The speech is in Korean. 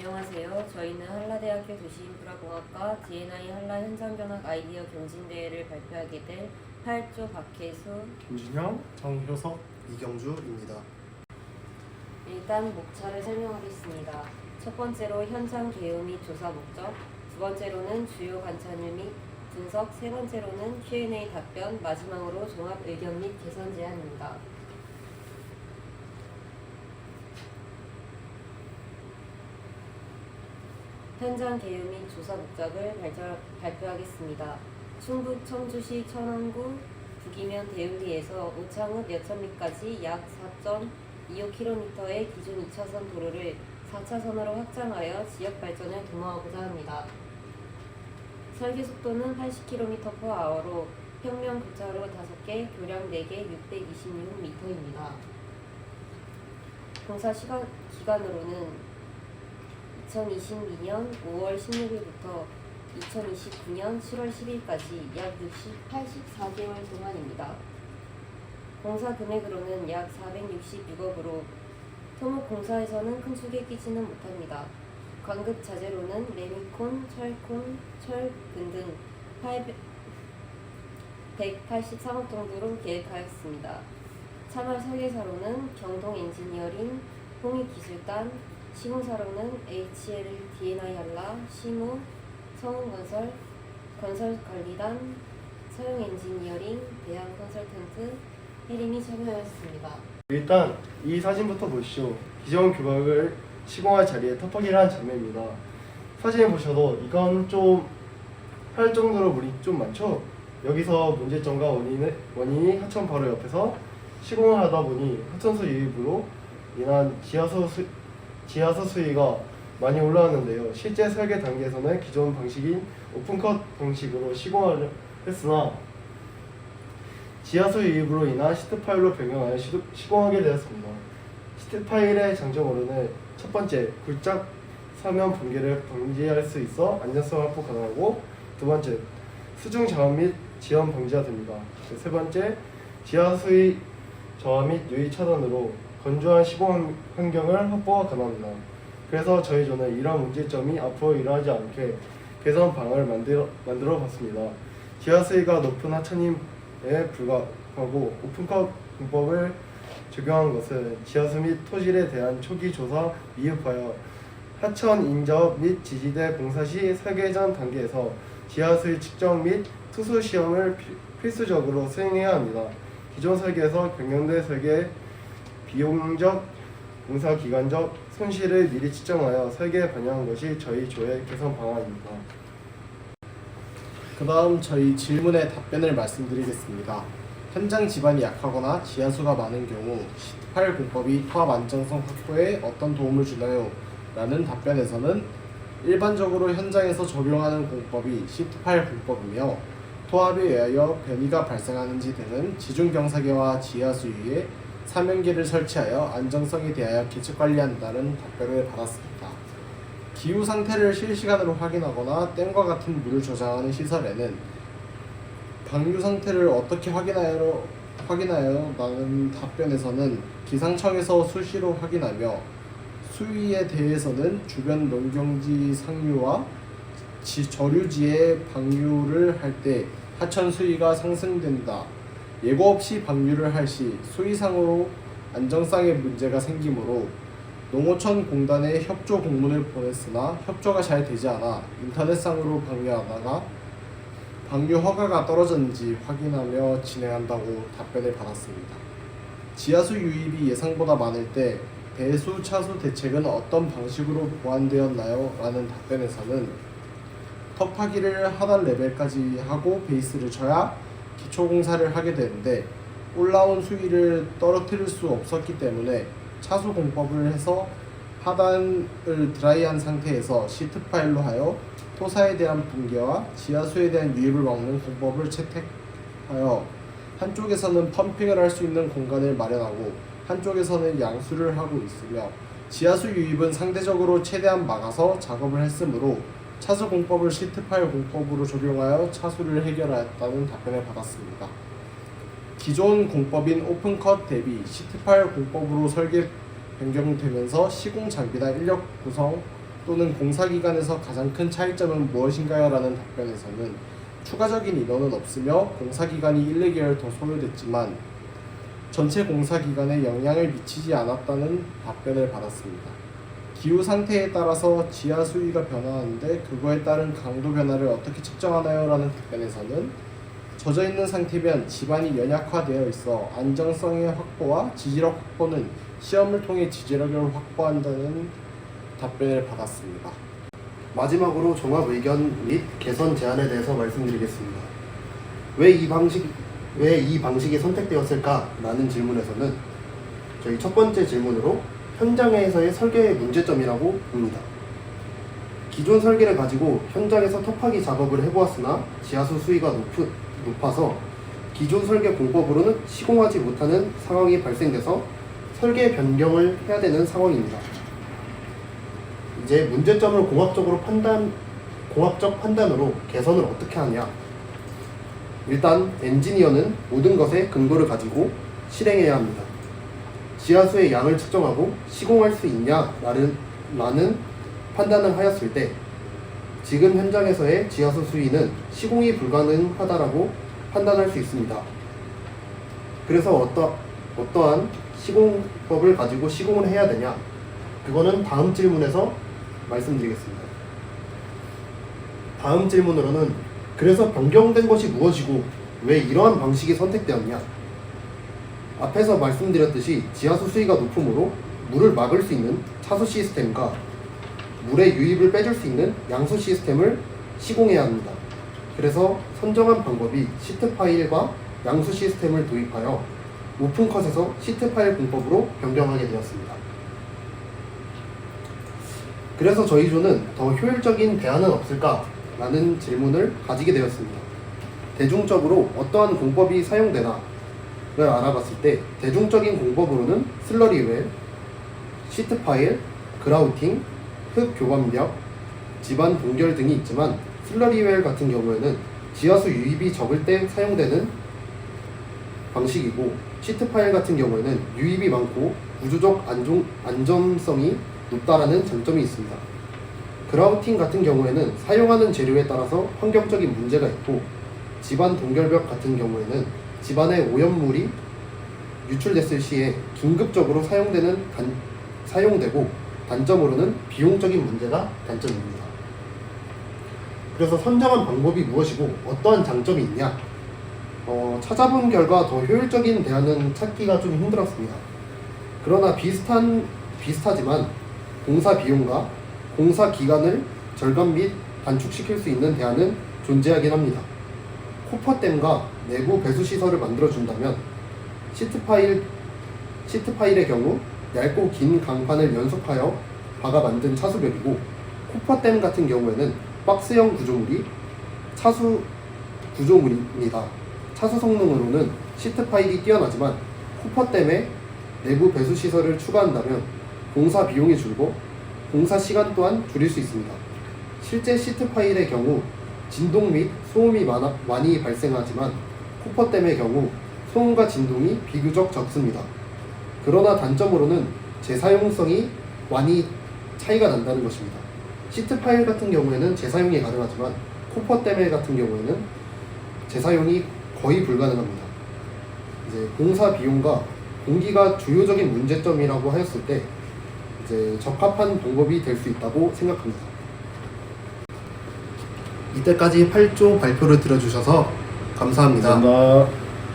안녕하세요. 저희는 한라대학교 도시인프라공학과 D&I 한라 현장경학 아이디어 경진대회를 발표하게 될 8조 박혜수, 김준영, 정효석, 이경주입니다. 일단 목차를 설명하겠습니다. 첫 번째로 현장 개요 및 조사 목적, 두 번째로는 주요 관찰일 및 분석, 세 번째로는 Q&A 답변, 마지막으로 종합 의견 및 개선 제안입니다. 현장 개요 및 조사 목적을 발표하겠습니다. 충북 청주시 천안구 북이면 대울리에서 오창읍 여천리까지 약 4.25km의 기존 2차선 도로를 4차선으로 확장하여 지역 발전을 도모하고자 합니다. 설계 속도는 80km/h로 평면 교차로 5개, 교량 4개, 626m입니다. 공사 기간으로는 2022년 5월 16일부터 2029년 7월 10일까지 약 84개월 동안입니다. 공사 금액으로는 약 466억으로 토목 공사에서는 큰 축에 끼지는 못합니다. 관급 자재로는 레미콘, 철콘, 철근 등 183억 정도로 계획하였습니다. 참여 설계사로는 경동 엔지니어링, 홍익기술단, 시공사로는 HL, D&I 한라, 시무, 성운건설, 건설관리단, 서영엔지니어링, 대한컨설턴트, 해림이 참여하였습니다. 일단 이 사진부터 보시죠. 기존 규격을 시공할 자리에 터벅이를 한 장면입니다. 사진을 보셔도 이건 좀 할 정도로 물이 좀 많죠? 여기서 문제점과 원인이 하천 바로 옆에서 시공을 하다 보니 하천수 유입으로 인한 지하수 수위가 많이 올라왔는데요. 실제 설계 단계에서는 기존 방식인 오픈컷 방식으로 시공을 했으나 지하수 유입으로 인한 시트 파일로 변경하여 시공하게 되었습니다. 시트 파일의 장점으로는 첫 번째, 굴착 사면 붕괴를 방지할 수 있어 안전성 확보 가능하고, 두 번째, 수중 장압 및 지연 방지가 됩니다. 세 번째, 지하수의 저하 및 유입 차단으로 건조한 시공 환경을 확보가 가능합니다. 그래서 저희 조는 이러한 문제점이 앞으로 일어나지 않게 개선 방안을 만들어 봤습니다. 지하수위가 높은 하천임에 불구하고 오픈컷 공법을 적용한 것은 지하수 및 토질에 대한 초기 조사 미흡하여 하천 인접 및 지지대 공사 시 설계 전 단계에서 지하수의 측정 및 투수 시험을 필수적으로 수행해야 합니다. 기존 설계에서 변경된 설계 비용적, 공사 기간적 손실을 미리 측정하여 설계에 반영한 것이 저희 조의 개선 방안입니다. 그 다음 저희 질문에 답변을 말씀드리겠습니다. 현장 지반이 약하거나 지하수가 많은 경우 시트8 공법이 토합 안정성 확보에 어떤 도움을 주나요? 라는 답변에서는 일반적으로 현장에서 적용하는 공법이 시트8 공법이며, 토합에 의하여 변이가 발생하는지 등은 지중경사계와 지하수 위에 사면기를 설치하여 안정성에 대하여 계측관리한다는 답변을 받았습니다. 기후 상태를 실시간으로 확인하거나 댐과 같은 물을 저장하는 시설에는 방류 상태를 어떻게 확인하여? 라는 답변에서는 기상청에서 수시로 확인하며, 수위에 대해서는 주변 농경지 상류와 저류지의 방류를 할 때 하천 수위가 상승된다. 예고 없이 방류를 할 시 수위상으로 안정성에 문제가 생기므로 농어촌 공단에 협조 공문을 보냈으나 협조가 잘 되지 않아 인터넷상으로 방류하다가 방류 허가가 떨어졌는지 확인하며 진행한다고 답변을 받았습니다. 지하수 유입이 예상보다 많을 때 배수 차수 대책은 어떤 방식으로 보완되었나요? 라는 답변에서는 턱파기를 하단 레벨까지 하고 베이스를 쳐야 기초공사를 하게 되는데, 올라온 수위를 떨어뜨릴 수 없었기 때문에 차수 공법을 해서 하단을 드라이한 상태에서 시트 파일로 하여 토사에 대한 붕괴와 지하수에 대한 유입을 막는 공법을 채택하여 한쪽에서는 펌핑을 할 수 있는 공간을 마련하고 한쪽에서는 양수를 하고 있으며, 지하수 유입은 상대적으로 최대한 막아서 작업을 했으므로 차수 공법을 시트 파일 공법으로 적용하여 차수를 해결하였다는 답변을 받았습니다. 기존 공법인 오픈컷 대비 시트 파일 공법으로 설계 변경되면서 시공 장비나 인력 구성 또는 공사기간에서 가장 큰 차이점은 무엇인가요? 라는 답변에서는 추가적인 인원은 없으며 공사기간이 1, 2개월 더 소요됐지만 전체 공사기간에 영향을 미치지 않았다는 답변을 받았습니다. 기후 상태에 따라서 지하 수위가 변화하는데 그거에 따른 강도 변화를 어떻게 측정하나요? 라는 답변에서는 젖어 있는 상태면 지반이 연약화되어 있어 안정성의 확보와 지지력 확보는 시험을 통해 지지력을 확보한다는 답변을 받았습니다. 마지막으로 종합 의견 및 개선 제안에 대해서 말씀드리겠습니다. 왜 이 방식이 선택되었을까라는 질문에서는 저희 첫 번째 질문으로 현장에서의 설계의 문제점이라고 봅니다. 기존 설계를 가지고 현장에서 터파기 작업을 해보았으나 지하수 수위가 높아서 기존 설계 공법으로는 시공하지 못하는 상황이 발생돼서 설계 변경을 해야 되는 상황입니다. 이제 문제점을 공학적 판단으로 개선을 어떻게 하냐? 일단 엔지니어는 모든 것에 근거를 가지고 실행해야 합니다. 지하수의 양을 측정하고 시공할 수 있냐라는 판단을 하였을 때 지금 현장에서의 지하수 수위는 시공이 불가능하다라고 판단할 수 있습니다. 그래서 어떠한 시공법을 가지고 시공을 해야 되냐? 그거는 다음 질문에서 말씀드리겠습니다. 다음 질문으로는 그래서 변경된 것이 무엇이고 왜 이러한 방식이 선택되었냐? 앞에서 말씀드렸듯이 지하수 수위가 높으므로 물을 막을 수 있는 차수 시스템과 물의 유입을 빼줄 수 있는 양수 시스템을 시공해야 합니다. 그래서 선정한 방법이 시트 파일과 양수 시스템을 도입하여 오픈컷에서 시트 파일 공법으로 변경하게 되었습니다. 그래서 저희 조는 더 효율적인 대안은 없을까라는 질문을 가지게 되었습니다. 대중적으로 어떠한 공법이 사용되나를 알아봤을 때 대중적인 공법으로는 슬러리웰, 시트 파일, 그라우팅, 흙 교반벽, 지반 동결 등이 있지만 슬러리웰 같은 경우에는 지하수 유입이 적을 때 사용되는 방식이고 시트 파일 같은 경우에는 유입이 많고 구조적 안전성이 높다라는 장점이 있습니다. 그라우팅 같은 경우에는 사용하는 재료에 따라서 환경적인 문제가 있고 지반 동결벽 같은 경우에는 지반에 오염물이 유출됐을 시에 긴급적으로 사용되고 단점으로는 비용적인 문제가 단점입니다. 그래서 선정한 방법이 무엇이고 어떠한 장점이 있냐? 찾아본 결과 더 효율적인 대안은 찾기가 좀 힘들었습니다. 그러나 비슷하지만 공사 비용과 공사 기간을 절감 및 단축시킬 수 있는 대안은 존재하긴 합니다. 코퍼댐과 내부 배수 시설을 만들어준다면 시트 파일의 경우 얇고 긴 강판을 연속하여 박아 만든 차수벽이고 코퍼댐 같은 경우에는 박스형 구조물이 차수 구조물입니다. 차수 성능으로는 시트 파일이 뛰어나지만 코퍼댐에 내부 배수 시설을 추가한다면 공사 비용이 줄고 공사 시간 또한 줄일 수 있습니다. 실제 시트 파일의 경우 진동 및 소음이 많이 발생하지만 코퍼댐의 경우 소음과 진동이 비교적 적습니다. 그러나 단점으로는 재사용성이 많이 차이가 난다는 것입니다. 시트 파일 같은 경우에는 재사용이 가능하지만 코퍼댐 같은 경우에는 재사용이 거의 불가능합니다. 이제 공사 비용과 공기가 주요적인 문제점이라고 하였을 때 이제 적합한 방법이 될 수 있다고 생각합니다. 이때까지 8조 발표를 들어주셔서 감사합니다. 감사합니다.